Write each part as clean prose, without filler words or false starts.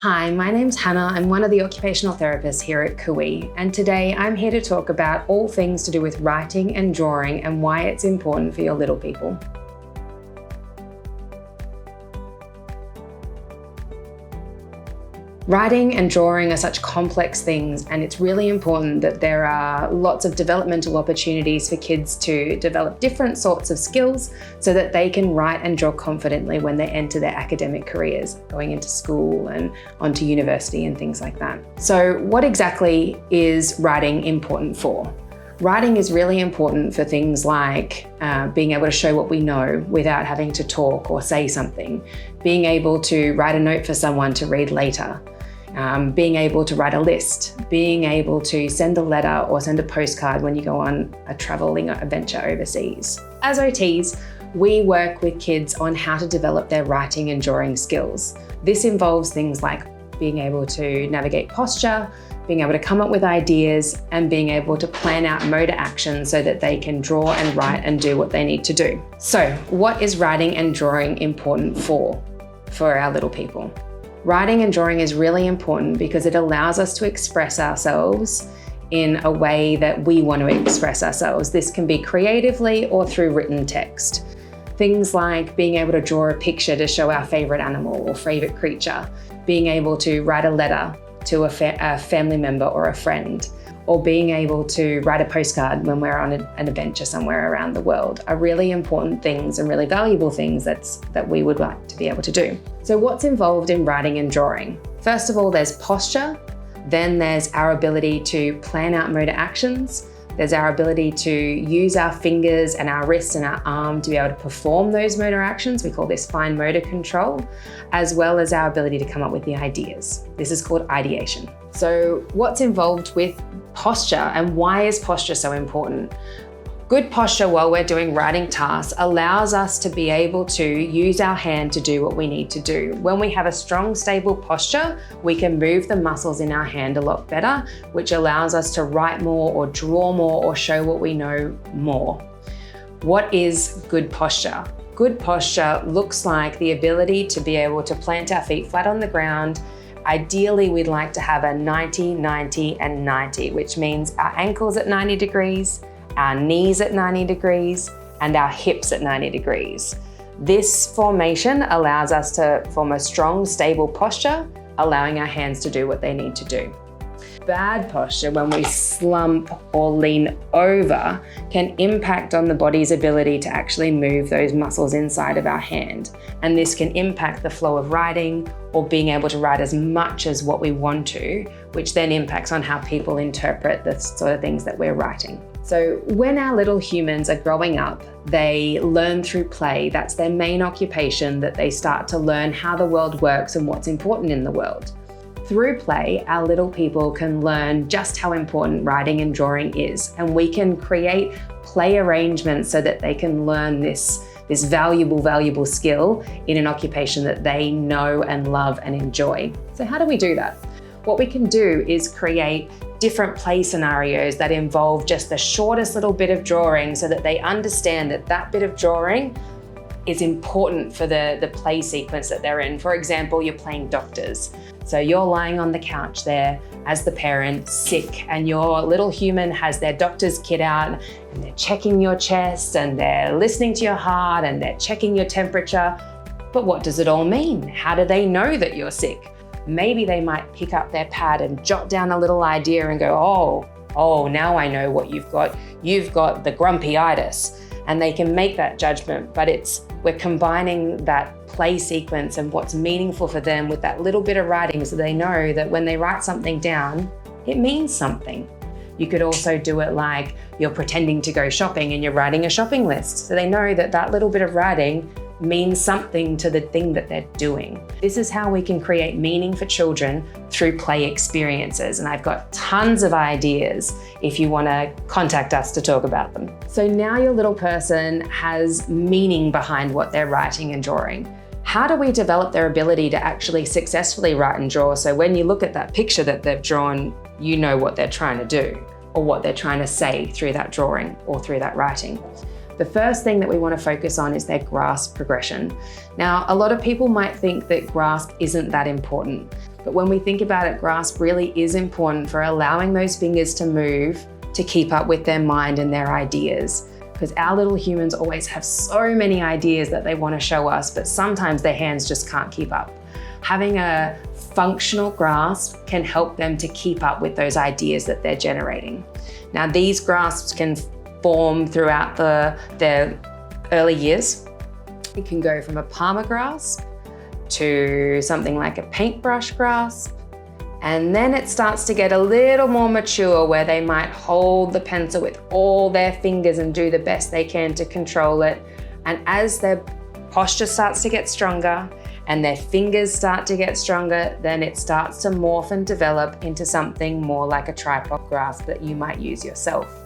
Hi, my name's Hannah. I'm one of the occupational therapists here at Cooee, and today I'm here to talk about all things to do with writing and drawing and why it's important for your little people. Writing and drawing are such complex things, and it's really important that there are lots of developmental opportunities for kids to develop different sorts of skills so that they can write and draw confidently when they enter their academic careers, going into school and onto university and things like that. So what exactly is writing important for? Writing is really important for things like being able to show what we know without having to talk or say something, being able to write a note for someone to read later, being able to write a list, being able to send a letter or send a postcard when you go on a traveling adventure overseas. As OTs, we work with kids on how to develop their writing and drawing skills. This involves things like being able to navigate posture, being able to come up with ideas, and being able to plan out motor action so that they can draw and write and do what they need to do. So, what is writing and drawing important for our little people? Writing and drawing is really important because it allows us to express ourselves in a way that we want to express ourselves. This can be creatively or through written text. Things like being able to draw a picture to show our favorite animal or favorite creature, being able to write a letter to a family member or a friend, or being able to write a postcard when we're on an adventure somewhere around the world are really important things and really valuable things that we would like to be able to do. So what's involved in writing and drawing? First of all, there's posture. Then there's our ability to plan out motor actions. There's our ability to use our fingers and our wrists and our arm to be able to perform those motor actions. We call this fine motor control, as well as our ability to come up with the ideas. This is called ideation. So what's involved with posture and why is posture so important? Good posture while we're doing writing tasks allows us to be able to use our hand to do what we need to do. When we have a strong, stable posture, we can move the muscles in our hand a lot better, which allows us to write more or draw more or show what we know more. What is good posture? Good posture looks like the ability to be able to plant our feet flat on the ground. Ideally, we'd like to have a 90, 90, and 90, which means our ankles at 90 degrees, our knees at 90 degrees, and our hips at 90 degrees. This formation allows us to form a strong, stable posture, allowing our hands to do what they need to do. Bad posture, when we slump or lean over, can impact on the body's ability to actually move those muscles inside of our hand. And this can impact the flow of writing or being able to write as much as what we want to, which then impacts on how people interpret the sort of things that we're writing. So when our little humans are growing up, they learn through play. That's their main occupation, that they start to learn how the world works and what's important in the world. Through play, our little people can learn just how important writing and drawing is, and we can create play arrangements so that they can learn this valuable skill in an occupation that they know and love and enjoy. So how do we do that? What we can do is create different play scenarios that involve just the shortest little bit of drawing so that they understand that that bit of drawing is important for the play sequence that they're in. For example, you're playing doctors. So you're lying on the couch there as the parent, sick, and your little human has their doctor's kit out and they're checking your chest and they're listening to your heart and they're checking your temperature. But what does it all mean? How do they know that you're sick? Maybe they might pick up their pad and jot down a little idea and go, oh, now I know what you've got. You've got the grumpyitis. And they can make that judgment, but we're combining that play sequence and what's meaningful for them with that little bit of writing so they know that when they write something down, it means something. You could also do it like you're pretending to go shopping and you're writing a shopping list. So they know that that little bit of writing means something to the thing that they're doing. This is how we can create meaning for children through play experiences. And I've got tons of ideas if you want to contact us to talk about them. So now your little person has meaning behind what they're writing and drawing. How do we develop their ability to actually successfully write and draw? So when you look at that picture that they've drawn, you know what they're trying to do or what they're trying to say through that drawing or through that writing. The first thing that we want to focus on is their grasp progression. Now, a lot of people might think that grasp isn't that important, But when we think about it, grasp really is important for allowing those fingers to move to keep up with their mind and their ideas. Because our little humans always have so many ideas that they want to show us, but sometimes their hands just can't keep up. Having a functional grasp can help them to keep up with those ideas that they're generating. Now, these grasps can form throughout their early years. It can go from a palmar grasp to something like a paintbrush grasp. And then it starts to get a little more mature where they might hold the pencil with all their fingers and do the best they can to control it. And as their posture starts to get stronger and their fingers start to get stronger, then it starts to morph and develop into something more like a tripod grasp that you might use yourself.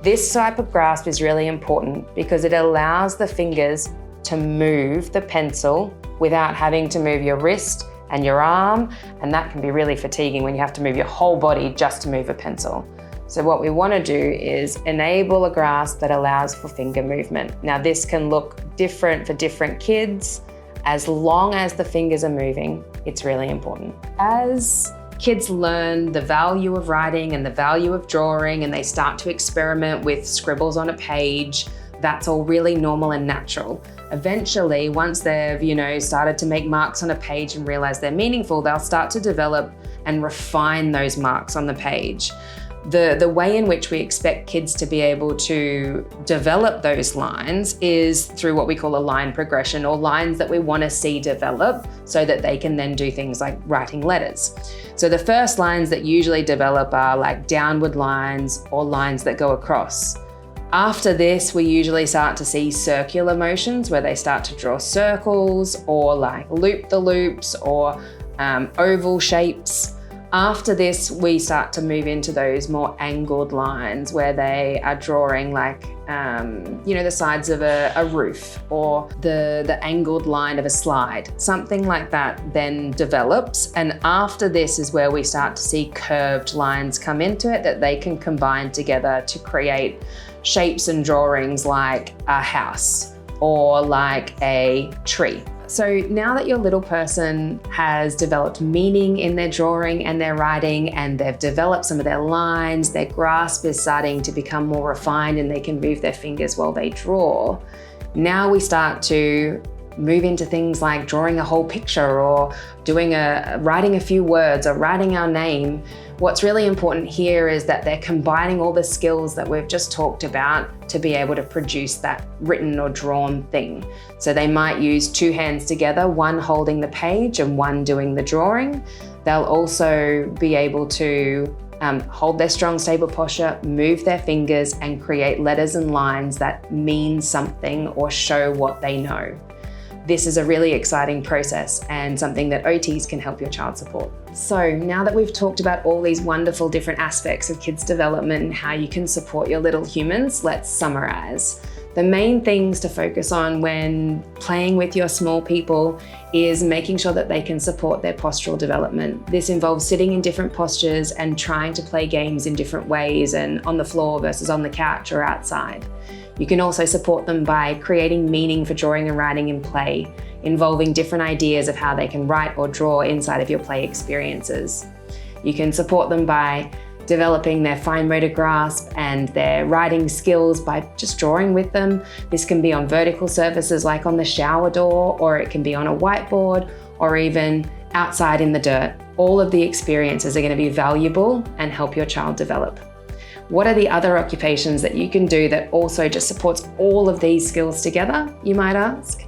This type of grasp is really important because it allows the fingers to move the pencil without having to move your wrist and your arm, and that can be really fatiguing when you have to move your whole body just to move a pencil. So what we want to do is enable a grasp that allows for finger movement. Now, this can look different for different kids. As long as the fingers are moving, it's really important. As kids learn the value of writing and the value of drawing, and they start to experiment with scribbles on a page, that's all really normal and natural. Eventually, once they've, started to make marks on a page and realize they're meaningful, they'll start to develop and refine those marks on the page. The way in which we expect kids to be able to develop those lines is through what we call a line progression, or lines that we want to see develop so that they can then do things like writing letters. So the first lines that usually develop are like downward lines or lines that go across. After this, we usually start to see circular motions where they start to draw circles or like loop the loops or oval shapes. After this, we start to move into those more angled lines where they are drawing like, the sides of a roof or the angled line of a slide. Something like that then develops. And after this is where we start to see curved lines come into it that they can combine together to create shapes and drawings like a house or like a tree. So now that your little person has developed meaning in their drawing and their writing, and they've developed some of their lines, their grasp is starting to become more refined and they can move their fingers while they draw, now we start to move into things like drawing a whole picture or writing a few words or writing our name. What's really important here is that they're combining all the skills that we've just talked about to be able to produce that written or drawn thing. So they might use two hands together, one holding the page and one doing the drawing. They'll also be able to hold their strong, stable posture, move their fingers, and create letters and lines that mean something or show what they know. This is a really exciting process and something that OTs can help your child support. So now that we've talked about all these wonderful different aspects of kids' development and how you can support your little humans, let's summarize. The main things to focus on when playing with your small people is making sure that they can support their postural development. This involves sitting in different postures and trying to play games in different ways, and on the floor versus on the couch or outside. You can also support them by creating meaning for drawing and writing in play, involving different ideas of how they can write or draw inside of your play experiences. You can support them by developing their fine motor grasp and their writing skills by just drawing with them. This can be on vertical surfaces like on the shower door, or it can be on a whiteboard, or even outside in the dirt. All of the experiences are going to be valuable and help your child develop. What are the other occupations that you can do that also just supports all of these skills together, you might ask?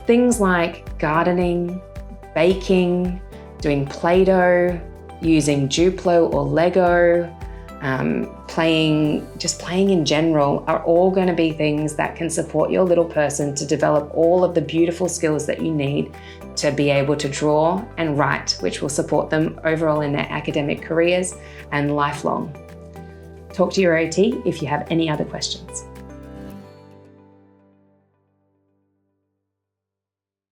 Things like gardening, baking, doing Play-Doh, using Duplo or Lego, playing in general are all going to be things that can support your little person to develop all of the beautiful skills that you need to be able to draw and write, which will support them overall in their academic careers and lifelong. Talk to your OT if you have any other questions.